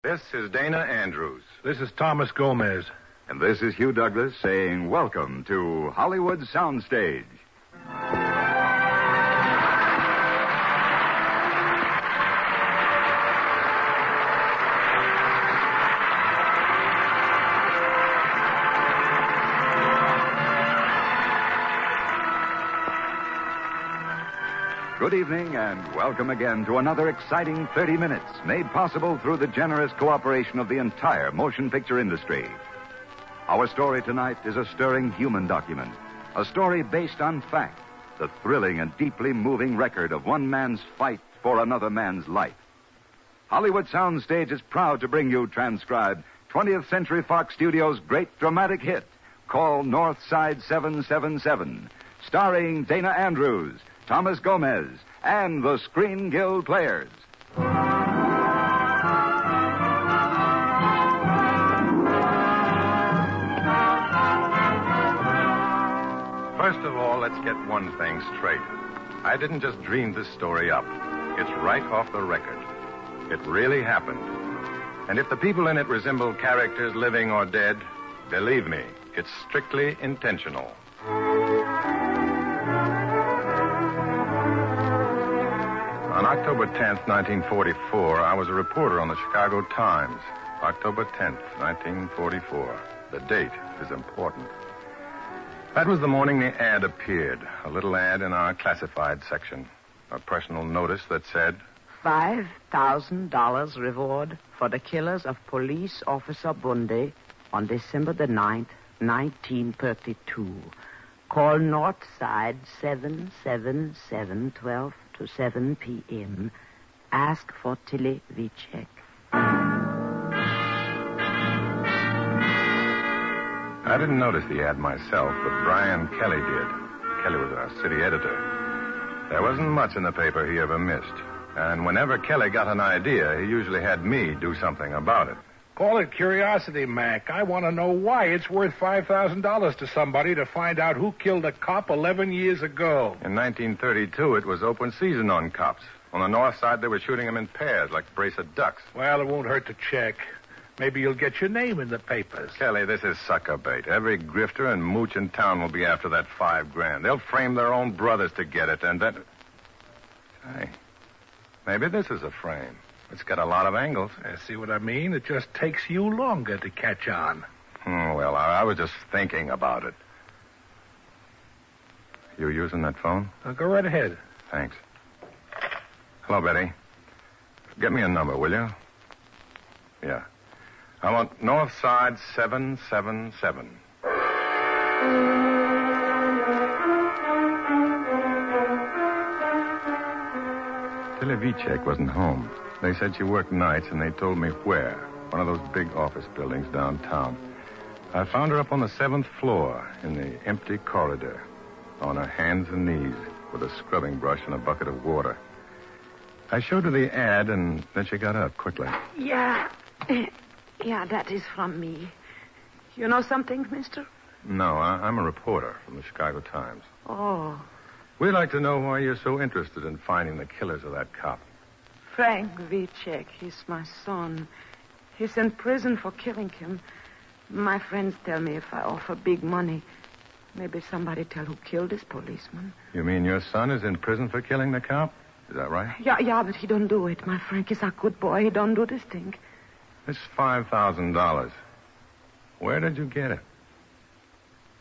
This is Dana Andrews. This is Thomas Gomez. And this is Hugh Douglas saying welcome to Hollywood Soundstage. Good evening and welcome again to another exciting 30 minutes made possible through the generous cooperation of the entire motion picture industry. Our story tonight is a stirring human document, a story based on fact, the thrilling and deeply moving record of one man's fight for another man's life. Hollywood Soundstage is proud to bring you transcribed 20th Century Fox Studios' great dramatic hit called Northside 777, starring Dana Andrews, Thomas Gomez, and the Screen Guild Players. First of all, let's get one thing straight. I didn't just dream this story up. It's right off the record. It really happened. And if the people in it resemble characters living or dead, believe me, it's strictly intentional. On October 10th, 1944, I was a reporter on the Chicago Times. October 10th, 1944. The date is important. That was the morning the ad appeared, a little ad in our classified section. A personal notice that said, $5,000 reward for the killers of Police Officer Bundy on December the 9th, 1932. Call Northside 777 12 to 7 p.m. Ask for Tilly Vicek. I didn't notice the ad myself, but Brian Kelly did. Kelly was our city editor. There wasn't much in the paper he ever missed. And whenever Kelly got an idea, he usually had me do something about it. Call it curiosity, Mac. I want to know why it's worth $5,000 to somebody to find out who killed a cop 11 years ago. In 1932, it was open season on cops. On the north side, they were shooting them in pairs like a brace of ducks. Well, it won't hurt to check. Maybe you'll get your name in the papers. Kelly, this is sucker bait. Every grifter and mooch in town will be after that $5,000. They'll frame their own brothers to get it, and then... Hey, maybe this is a frame. It's got a lot of angles. See what I mean? It just takes you longer to catch on. Well, I was just thinking about it. You using that phone? Go right ahead. Thanks. Hello, Betty. Get me a number, will you? Yeah. I want Northside 777. Tilly Vicek wasn't home. They said she worked nights, and they told me where. One of those big office buildings downtown. I found her up on the 7th floor in the empty corridor, on her hands and knees, with a scrubbing brush and a bucket of water. I showed her the ad, and then she got up quickly. Yeah, that is from me. You know something, mister? No, I'm a reporter from the Chicago Times. Oh. We'd like to know why you're so interested in finding the killers of that cop. Frank Vicek, he's my son. He's in prison for killing him. My friends tell me if I offer big money, maybe somebody tell who killed this policeman. You mean your son is in prison for killing the cop? Is that right? Yeah, but he don't do it. My Frank is a good boy. He don't do this thing. This $5,000. Where did you get it?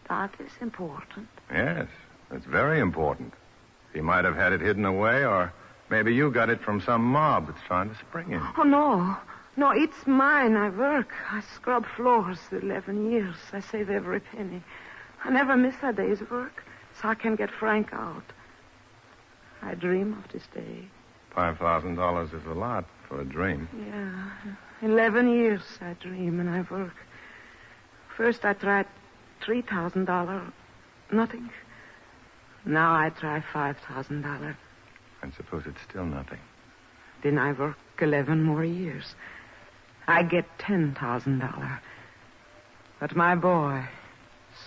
That is important. Yes, it's very important. He might have had it hidden away, or maybe you got it from some mob that's trying to spring him. Oh, no. No, it's mine. I work. I scrub floors 11 years. I save every penny. I never miss a day's work, so I can get Frank out. I dream of this day. $5,000 is a lot for a dream. Yeah. 11 years I dream and I work. First I tried $3,000. Nothing. Now I try $5,000. And suppose it's still nothing. Then I work 11 more years. I get $10,000. But my boy,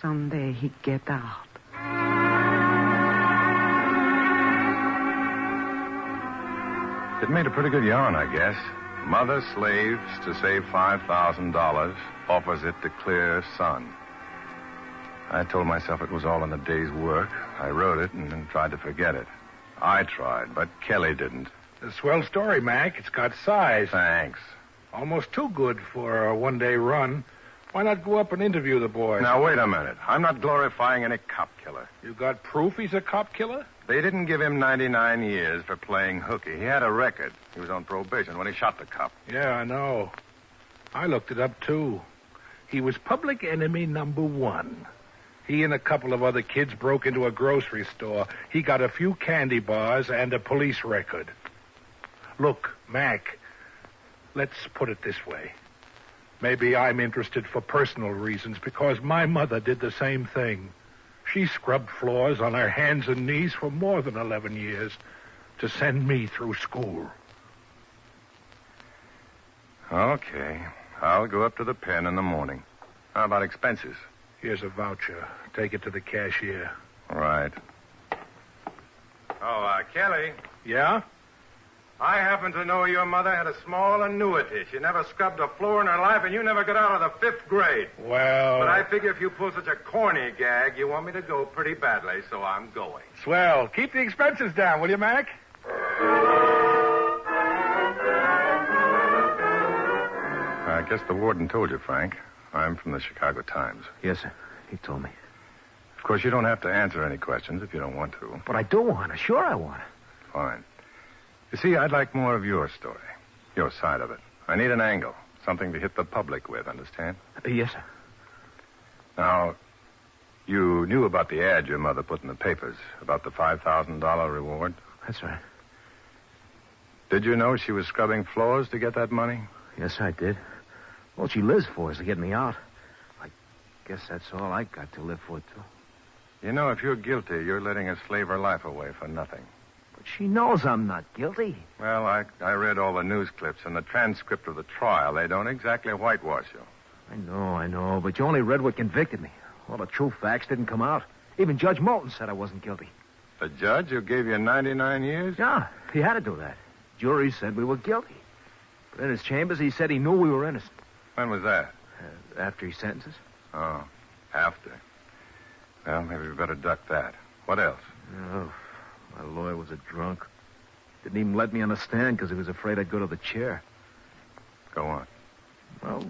someday he get out. It made a pretty good yarn, I guess. Mother slaves to save $5,000, offers it to clear son. I told myself it was all in the day's work. I wrote it and then tried to forget it. I tried, but Kelly didn't. A swell story, Mac. It's got size. Thanks. Almost too good for a one-day run. Why not go up and interview the boy? Now, wait a minute. I'm not glorifying any cop killer. You got proof he's a cop killer? They didn't give him 99 years for playing hooky. He had a record. He was on probation when he shot the cop. Yeah, I know. I looked it up, too. He was public enemy number 1. He and a couple of other kids broke into a grocery store. He got a few candy bars and a police record. Look, Mac, let's put it this way. Maybe I'm interested for personal reasons because my mother did the same thing. She scrubbed floors on her hands and knees for more than 11 years to send me through school. Okay. I'll go up to the pen in the morning. How about expenses? Here's a voucher. Take it to the cashier. Right. Oh, Kelly. Yeah? I happen to know your mother had a small annuity. She never scrubbed a floor in her life, and you never got out of the 5th grade. Well... But I figure if you pull such a corny gag, you want me to go pretty badly, so I'm going. Swell. Keep the expenses down, will you, Mac? I guess the warden told you, Frank. I'm from the Chicago Times. Yes, sir. He told me. Of course, you don't have to answer any questions if you don't want to. But I do want to. Sure I want to. Fine. You see, I'd like more of your story. Your side of it. I need an angle. Something to hit the public with, understand? Yes, sir. Now, you knew about the ad your mother put in the papers about the $5,000 reward? That's right. Did you know she was scrubbing floors to get that money? Yes, I did. All she lives for is to get me out. I guess that's all I got to live for, too. You know, if you're guilty, you're letting her slave her life away for nothing. But she knows I'm not guilty. Well, I read all the news clips and the transcript of the trial. They don't exactly whitewash you. I know, but you only read what convicted me. All the true facts didn't come out. Even Judge Moulton said I wasn't guilty. The judge who gave you 99 years? Yeah, he had to do that. Jury said we were guilty. But in his chambers, he said he knew we were innocent. When was that? After he sentences. Oh, after. Well, maybe we better duck that. What else? Oh, my lawyer was a drunk. Didn't even let me understand because he was afraid I'd go to the chair. Go on. Well,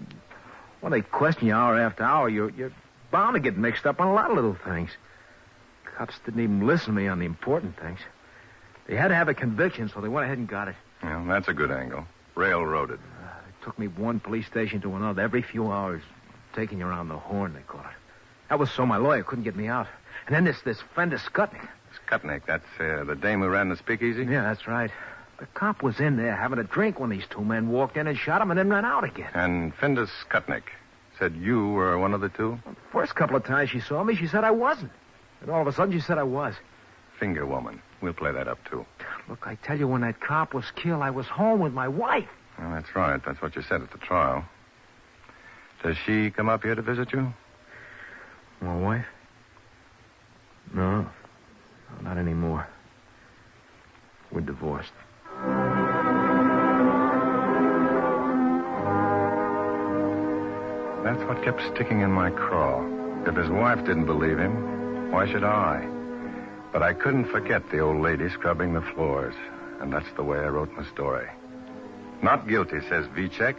when they question you hour after hour, you're bound to get mixed up on a lot of little things. Cops didn't even listen to me on the important things. They had to have a conviction, so they went ahead and got it. Yeah, that's a good angle. Railroaded. It took me one police station to another every few hours, taking you around the horn, they call it. That was so my lawyer couldn't get me out. And then this Fender Skutnik. Skutnik, that's the dame who ran the speakeasy? Yeah, that's right. The cop was in there having a drink when these two men walked in and shot him and then ran out again. And Fender Skutnik said you were one of the two? Well, the first couple of times she saw me, she said I wasn't. And all of a sudden, she said I was. Finger woman. We'll play that up, too. Look, I tell you, when that cop was killed, I was home with my wife. Well, that's right. That's what you said at the trial. Does she come up here to visit you? My wife? No, not anymore. We're divorced. That's what kept sticking in my craw. If his wife didn't believe him, why should I? But I couldn't forget the old lady scrubbing the floors, and that's the way I wrote my story. Not guilty, says Vicek.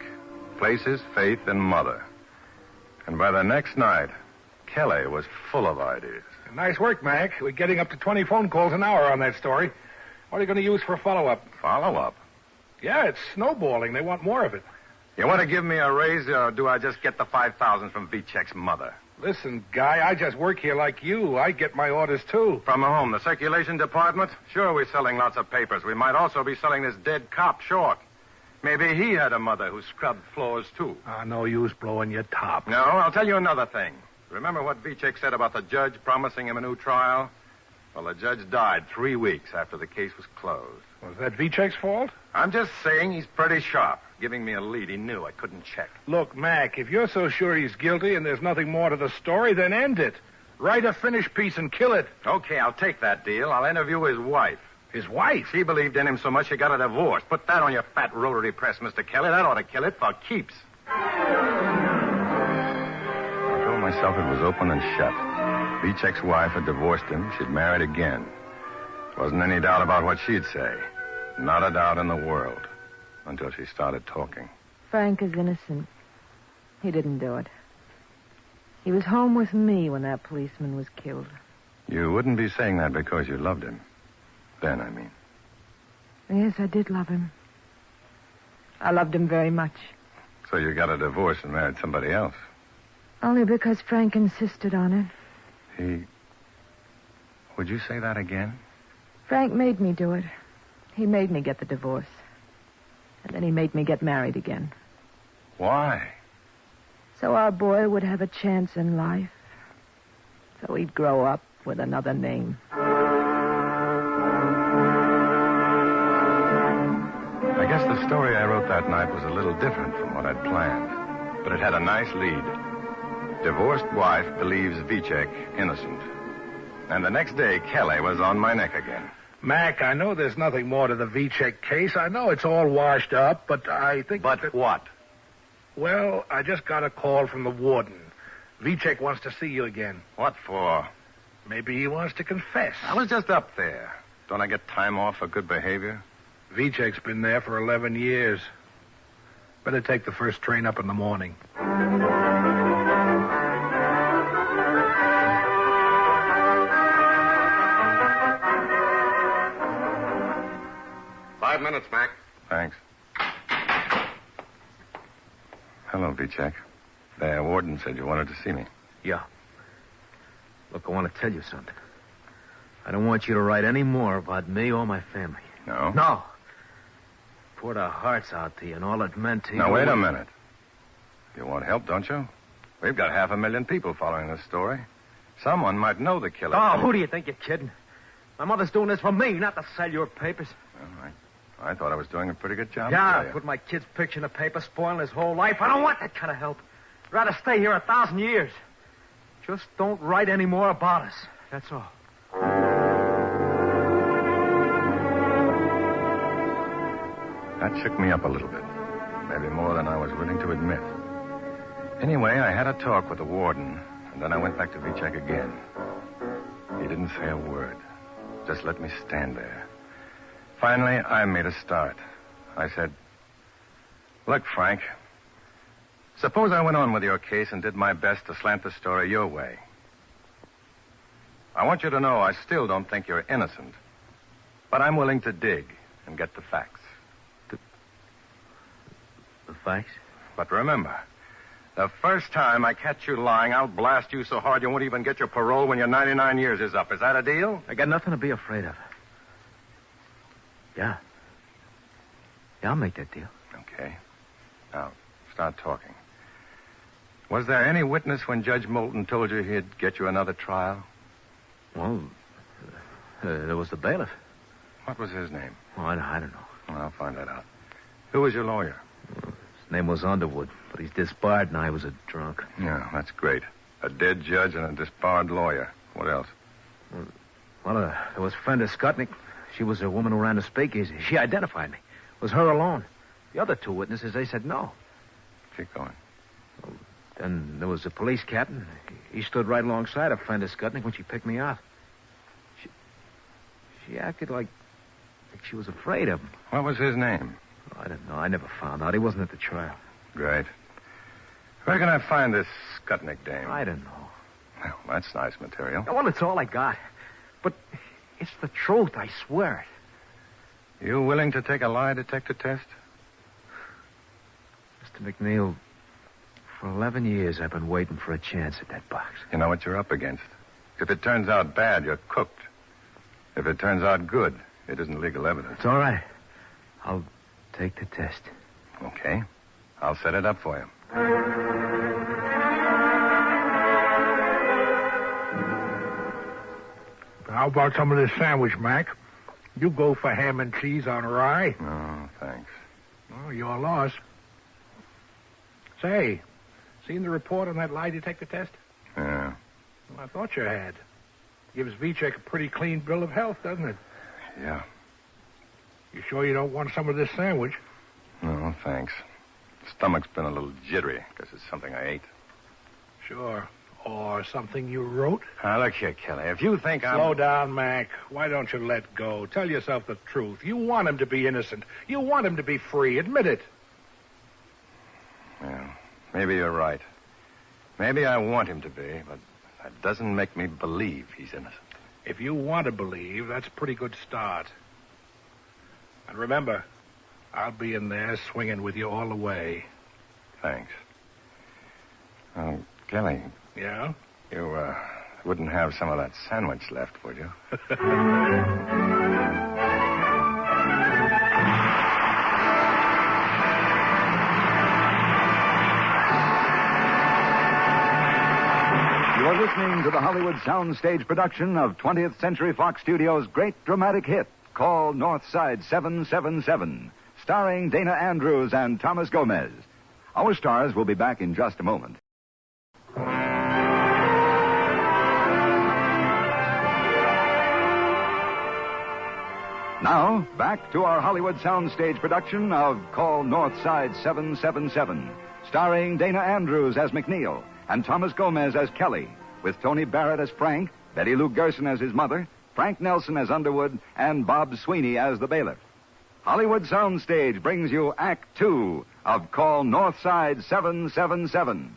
Places, faith, and mother. And by the next night, Kelly was full of ideas. Nice work, Mac. We're getting up to 20 phone calls an hour on that story. What are you going to use for follow-up? Follow-up? Yeah, it's snowballing. They want more of it. You want to give me a raise, or do I just get the $5,000 from Vicek's mother? Listen, Guy, I just work here like you. I get my orders, too. From whom? The circulation department? Sure, we're selling lots of papers. We might also be selling this dead cop short. Maybe he had a mother who scrubbed floors, too. No use blowing your top. No, I'll tell you another thing. Remember what Vicek said about the judge promising him a new trial? Well, the judge died 3 weeks after the case was closed. Was that Vicek's fault? I'm just saying he's pretty sharp, giving me a lead he knew I couldn't check. Look, Mac, if you're so sure he's guilty and there's nothing more to the story, then end it. Write a finished piece and kill it. Okay, I'll take that deal. I'll interview his wife. His wife? She believed in him so much she got a divorce. Put that on your fat rotary press, Mr. Kelly. That ought to kill it for keeps. I told myself it was open and shut. Vichek's wife had divorced him. She'd married again. Wasn't any doubt about what she'd say. Not a doubt in the world. Until she started talking. Frank is innocent. He didn't do it. He was home with me when that policeman was killed. You wouldn't be saying that because you loved him. Then, I mean. Yes, I did love him. I loved him very much. So you got a divorce and married somebody else? Only because Frank insisted on it. Would you say that again? Frank made me do it. He made me get the divorce. And then he made me get married again. Why? So our boy would have a chance in life. So he'd grow up with another name. I guess the story I wrote that night was a little different from what I'd planned. But it had a nice lead. Divorced wife believes Vichek innocent. And the next day, Kelly was on my neck again. Mac, I know there's nothing more to the Vichek case. I know it's all washed up, but I think... But what? Well, I just got a call from the warden. Vichek wants to see you again. What for? Maybe he wants to confess. I was just up there. Don't I get time off for good behavior? Vichek's been there for 11 years. Better take the first train up in the morning. 5 minutes, Mac. Thanks. Hello, Vichek. The warden said you wanted to see me. Yeah. Look, I want to tell you something. I don't want you to write any more about me or my family. No? No. Poured our hearts out to you and all it meant to you. Now, wait a minute. You want help, don't you? We've got 500,000 people following this story. Someone might know the killer. Oh, who do you think you're kidding? My mother's doing this for me, not to sell your papers. Well, I thought I was doing a pretty good job. Yeah, put my kid's picture in the paper, spoiling his whole life. I don't want that kind of help. I'd rather stay here 1,000 years. Just don't write any more about us. That's all. That shook me up a little bit. Maybe more than I was willing to admit. Anyway, I had a talk with the warden, and then I went back to Vichek again. He didn't say a word. Just let me stand there. Finally, I made a start. I said, "Look, Frank, suppose I went on with your case and did my best to slant the story your way. I want you to know I still don't think you're innocent, but I'm willing to dig and get the facts." The facts? But remember, the first time I catch you lying, I'll blast you so hard you won't even get your parole when your 99 years is up. Is that a deal? I got nothing to be afraid of. Yeah. Yeah, I'll make that deal. Okay. Now, start talking. Was there any witness when Judge Moulton told you he'd get you another trial? Well, there was the bailiff. What was his name? Oh, I don't know. Well, I'll find that out. Who was your lawyer? His name was Underwood, but he's disbarred and I was a drunk. Yeah, that's great. A dead judge and a disbarred lawyer. What else? Well, there was Fender Skutnik. She was a woman who ran the speakeasy. She identified me. It was her alone. The other two witnesses, they said no. Keep going. Well, then there was the police captain. He stood right alongside of Fender Skutnik when she picked me out. She acted like she was afraid of him. What was his name? Oh, I don't know. I never found out. He wasn't at the trial. Great. Where can I find this Skutnik dame? I don't know. Well, that's nice material. Well, it's all I got. But it's the truth, I swear it. You willing to take a lie detector test? Mr. McNeil, for 11 years I've been waiting for a chance at that box. You know what you're up against. If it turns out bad, you're cooked. If it turns out good, it isn't legal evidence. It's all right. I'll take the test. Okay. I'll set it up for you. How about some of this sandwich, Mac? You go for ham and cheese on rye. Oh, thanks. Oh, your loss. Say, seen the report on that lie detector test? Yeah. Well, I thought you had. Gives Vichek a pretty clean bill of health, doesn't it? Yeah. You sure you don't want some of this sandwich? No, thanks. Stomach's been a little jittery because it's something I ate. Sure. Or something you wrote? Now, look here, Kelly. If you think Slow down, Mac. Why don't you let go? Tell yourself the truth. You want him to be innocent. You want him to be free. Admit it. Well, maybe you're right. Maybe I want him to be, but that doesn't make me believe he's innocent. If you want to believe, that's a pretty good start. And remember, I'll be in there swinging with you all the way. Thanks. Kelly. Yeah? You, wouldn't have some of that sandwich left, would you? You are listening to the Hollywood Soundstage production of 20th Century Fox Studios' great dramatic hit called Northside 777, starring Dana Andrews and Thomas Gomez. Our stars will be back in just a moment. Now, back to our Hollywood Soundstage production of Call Northside 777, starring Dana Andrews as McNeil and Thomas Gomez as Kelly, with Tony Barrett as Frank, Betty Lou Gerson as his mother, Frank Nelson as Underwood, and Bob Sweeney as the bailiff. Hollywood Soundstage brings you Act Two of Call Northside 777.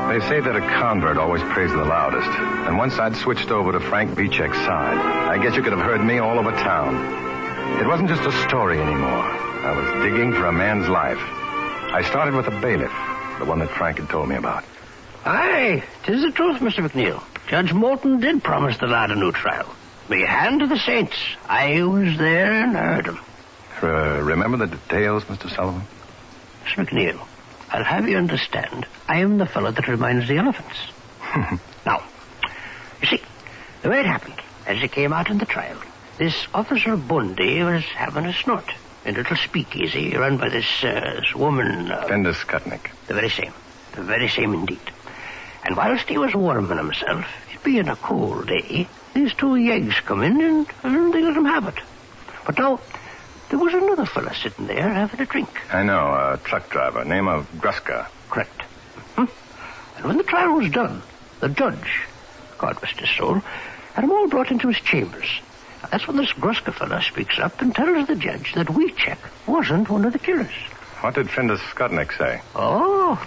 They say that a convert always prays the loudest. And once I'd switched over to Frank Vichek's side, I guess you could have heard me all over town. It wasn't just a story anymore. I was digging for a man's life. I started with the bailiff, the one that Frank had told me about. Aye, 'tis the truth, Mr. McNeil. Judge Morton did promise the lad a new trial. Me hand to the saints. I was there and heard him. Remember the details, Mr. Sullivan? Mr. McNeil, I'll have you understand, I am the fellow that reminds the elephants. Now, you see, the way it happened, as he came out in the trial, this Officer Bundy was having a snort in a little speakeasy run by this woman... Fender Skutnik. The very same indeed. And whilst he was warming himself, it being a cold day, these two yeggs come in and they let him have it. But now, there was another fella sitting there having a drink. I know, a truck driver, name of Gruska. Correct. And when the trial was done, the judge, God rest his soul, had them all brought into his chambers. Now, that's when this Gruska fella speaks up and tells the judge that Vichek wasn't one of the killers. What did Fender Skutnik say? Oh,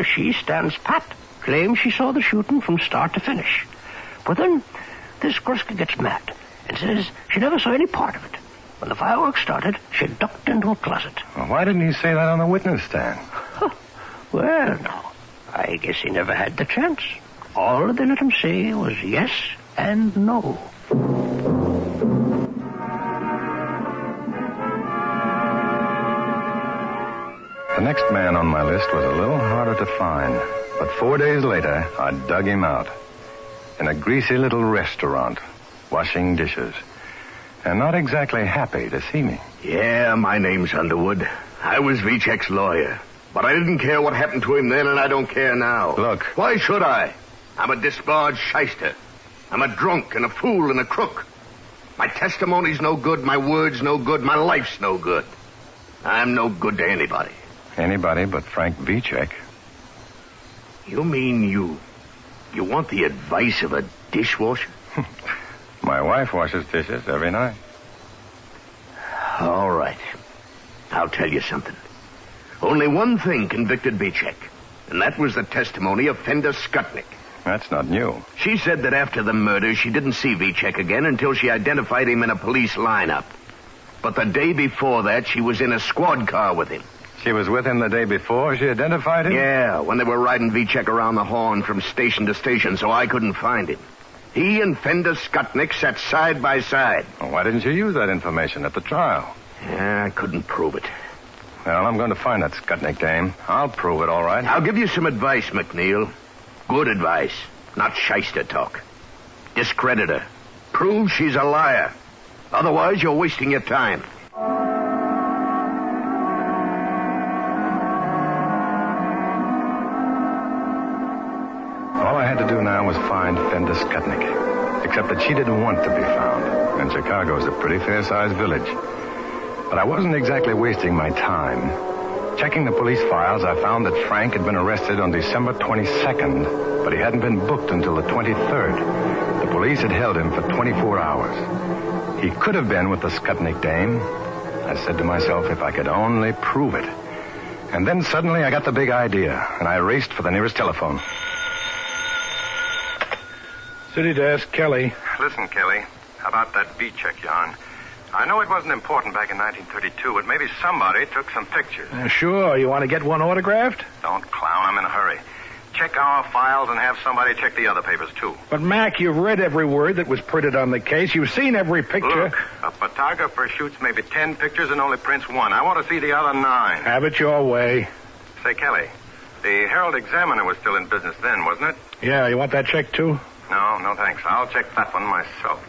she stands pat. Claims she saw the shooting from start to finish. But then this Gruska gets mad and says she never saw any part of it. When the fireworks started, she ducked into a closet. Well, why didn't he say that on the witness stand? Well, now, I guess he never had the chance. All they let him say was yes and no. The next man on my list was a little harder to find. But 4 days later, I dug him out. In a greasy little restaurant, washing dishes. And not exactly happy to see me. Yeah, my name's Underwood. I was Vichek's lawyer. But I didn't care what happened to him then, and I don't care now. Look. Why should I? I'm a disbarred shyster. I'm a drunk and a fool and a crook. My testimony's no good, my word's no good, my life's no good. I'm no good to anybody. Anybody but Frank Vichek. You mean you want the advice of a dishwasher? My wife washes dishes every night. All right. I'll tell you something. Only one thing convicted Vichek, and that was the testimony of Fender Skutnik. That's not new. She said that after the murder, she didn't see Vichek again until she identified him in a police lineup. But the day before that, she was in a squad car with him. She was with him the day before she identified him? Yeah, when they were riding Vichek around the horn from station to station, so I couldn't find him. He and Fender Skutnik sat side by side. Well, why didn't you use that information at the trial? Yeah, I couldn't prove it. Well, I'm going to find that Skutnik dame. I'll prove it, all right. I'll give you some advice, McNeil. Good advice, not shyster talk. Discredit her. Prove she's a liar. Otherwise, you're wasting your time. Skutnik, except that she didn't want to be found, and Chicago's a pretty fair-sized village. But I wasn't exactly wasting my time. Checking the police files, I found that Frank had been arrested on December 22nd, but he hadn't been booked until the 23rd. The police had held him for 24 hours. He could have been with the Skutnik dame. I said to myself, if I could only prove it. And then suddenly I got the big idea, and I raced for the nearest telephone. City desk, Kelly. Listen, Kelly, how about that V-check yarn? I know it wasn't important back in 1932, but maybe somebody took some pictures. Sure. You want to get one autographed? Don't clown. I'm in a hurry. Check our files and have somebody check the other papers, too. But, Mac, you've read every word that was printed on the case. You've seen every picture. Look, a photographer shoots maybe 10 pictures and only prints one. I want to see the other 9. Have it your way. Say, Kelly, the Herald Examiner was still in business then, wasn't it? Yeah, you want that check, too? No, thanks. I'll check that one myself.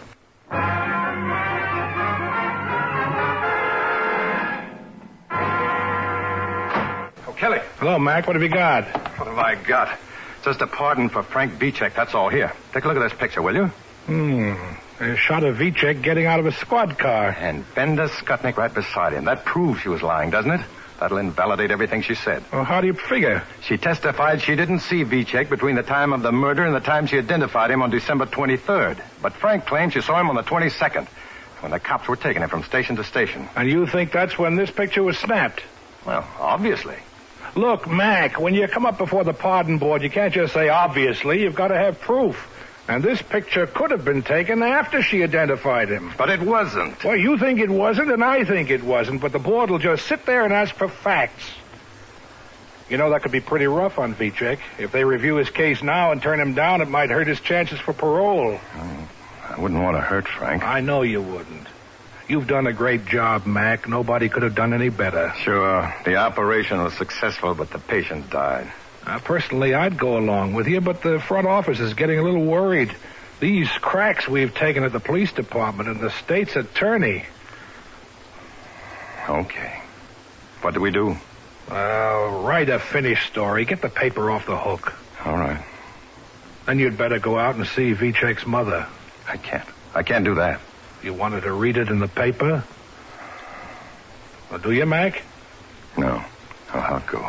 Kelly. Hello, Mac. What have you got? What have I got? Just a pardon for Frank Vicek, that's all. Here, take a look at this picture, will you? A shot of Vicek getting out of a squad car. And Benda Skutnik right beside him. That proves she was lying, doesn't it? That'll invalidate everything she said. Well, how do you figure? She testified she didn't see Vicek between the time of the murder and the time she identified him on December 23rd. But Frank claimed she saw him on the 22nd, when the cops were taking him from station to station. And you think that's when this picture was snapped? Well, obviously. Look, Mac, when you come up before the pardon board, you can't just say obviously. You've got to have proof. And this picture could have been taken after she identified him. But it wasn't. Well, you think it wasn't, and I think it wasn't, but the board will just sit there and ask for facts. You know, that could be pretty rough on Vicek. If they review his case now and turn him down, it might hurt his chances for parole. I wouldn't want to hurt Frank. I know you wouldn't. You've done a great job, Mac. Nobody could have done any better. Sure. The operation was successful, but the patient died. Personally, I'd go along with you, but the front office is getting a little worried. These cracks we've taken at the police department and the state's attorney. Okay. What do we do? Write a finished story. Get the paper off the hook. All right. Then you'd better go out and see Vicek's mother. I can't do that. You wanted to read it in the paper? Well, do you, Mac? No. I'll go.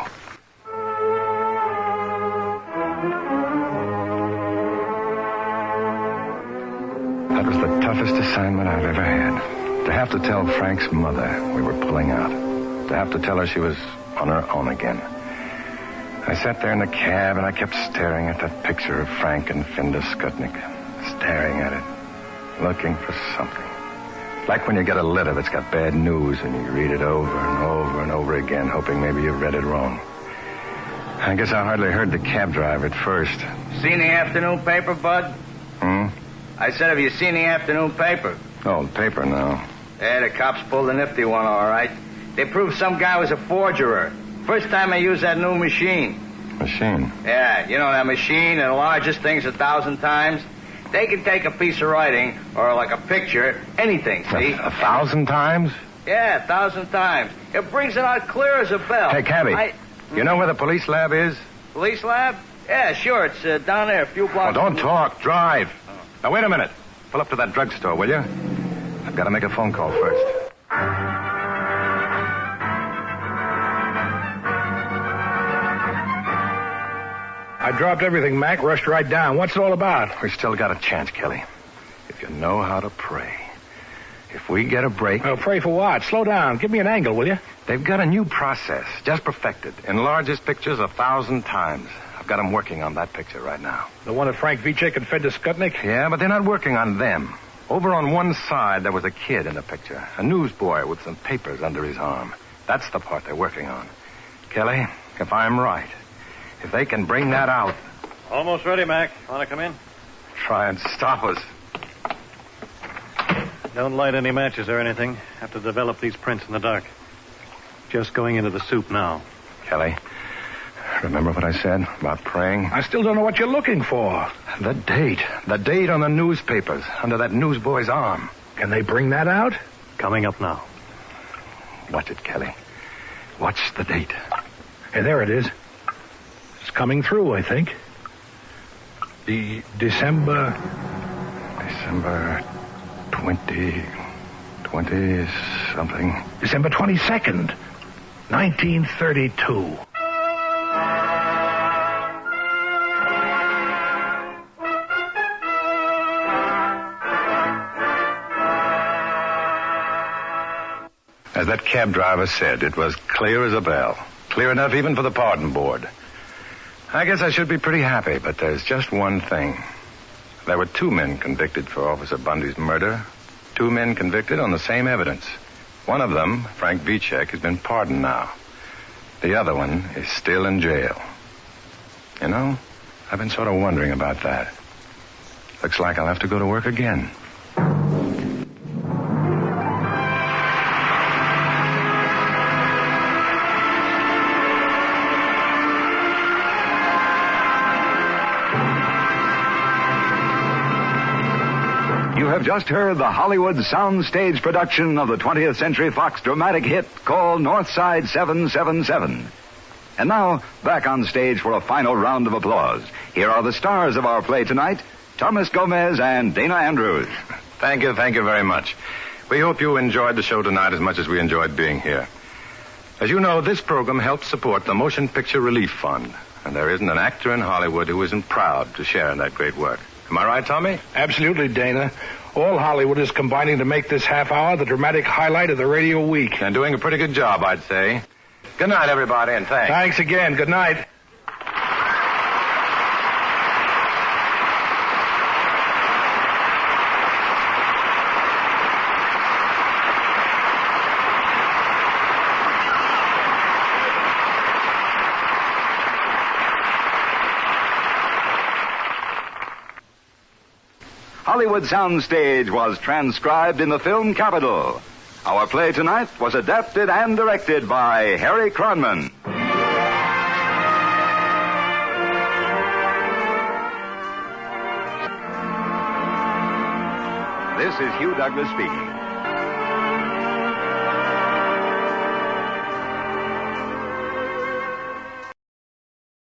That was the toughest assignment I've ever had. To have to tell Frank's mother we were pulling out. To have to tell her she was on her own again. I sat there in the cab and I kept staring at that picture of Frank and Finda Skutnik. Staring at it. Looking for something. Like when you get a letter that's got bad news and you read it over and over and over again, hoping maybe you read it wrong. I guess I hardly heard the cab driver at first. Seen the afternoon paper, Bud? I said, have you seen the afternoon paper? Oh, the paper now. Yeah, the cops pulled a nifty one, all right. They proved some guy was a forgerer. First time I used that new machine. Machine? Yeah, you know that machine that enlarges things 1,000 times? They can take a piece of writing, or like a picture, anything, see? 1,000 times? Yeah, 1,000 times. It brings it out clear as a bell. Hey, Cabby, you know where the police lab is? Police lab? Yeah, sure, it's down there a few blocks. Oh, don't talk. Drive. Now, wait a minute. Pull up to that drugstore, will you? I've got to make a phone call first. I dropped everything, Mac. Rushed right down. What's it all about? We still got a chance, Kelly. If you know how to pray. If we get a break... Oh, pray for what? Slow down. Give me an angle, will you? They've got a new process, just perfected. Enlarges pictures 1,000 times. I've got them working on that picture right now. The one of Frank Vicek and Finda Skutnik? Yeah, but they're not working on them. Over on one side, there was a kid in the picture. A newsboy with some papers under his arm. That's the part they're working on. Kelly, if I'm right, if they can bring that out... Almost ready, Mac. Want to come in? Try and stop us. Don't light any matches or anything. Have to develop these prints in the dark. Just going into the soup now. Kelly, remember what I said about praying? I still don't know what you're looking for. The date. The date on the newspapers, under that newsboy's arm. Can they bring that out? Coming up now. Watch it, Kelly. Watch the date. Hey, there it is. It's coming through, I think. The December 20 something. December 22nd, 1932. As that cab driver said, it was clear as a bell. Clear enough even for the pardon board. I guess I should be pretty happy, but there's just one thing. There were 2 men convicted for Officer Bundy's murder. 2 men convicted on the same evidence. One of them, Frank Vicek, has been pardoned now. The other one is still in jail. You know, I've been sort of wondering about that. Looks like I'll have to go to work again. You have just heard the Hollywood soundstage production of the 20th Century Fox dramatic hit called Northside 777. And now, back on stage for a final round of applause. Here are the stars of our play tonight, Thomas Gomez and Dana Andrews. Thank you very much. We hope you enjoyed the show tonight as much as we enjoyed being here. As you know, this program helps support the Motion Picture Relief Fund, and there isn't an actor in Hollywood who isn't proud to share in that great work. Am I right, Tommy? Absolutely, Dana. All Hollywood is combining to make this half hour the dramatic highlight of the radio week. And doing a pretty good job, I'd say. Good night, everybody, and thanks. Thanks again. Good night. Hollywood Soundstage was transcribed in the film capital. Our play tonight was adapted and directed by Harry Cronman. This is Hugh Douglas speaking.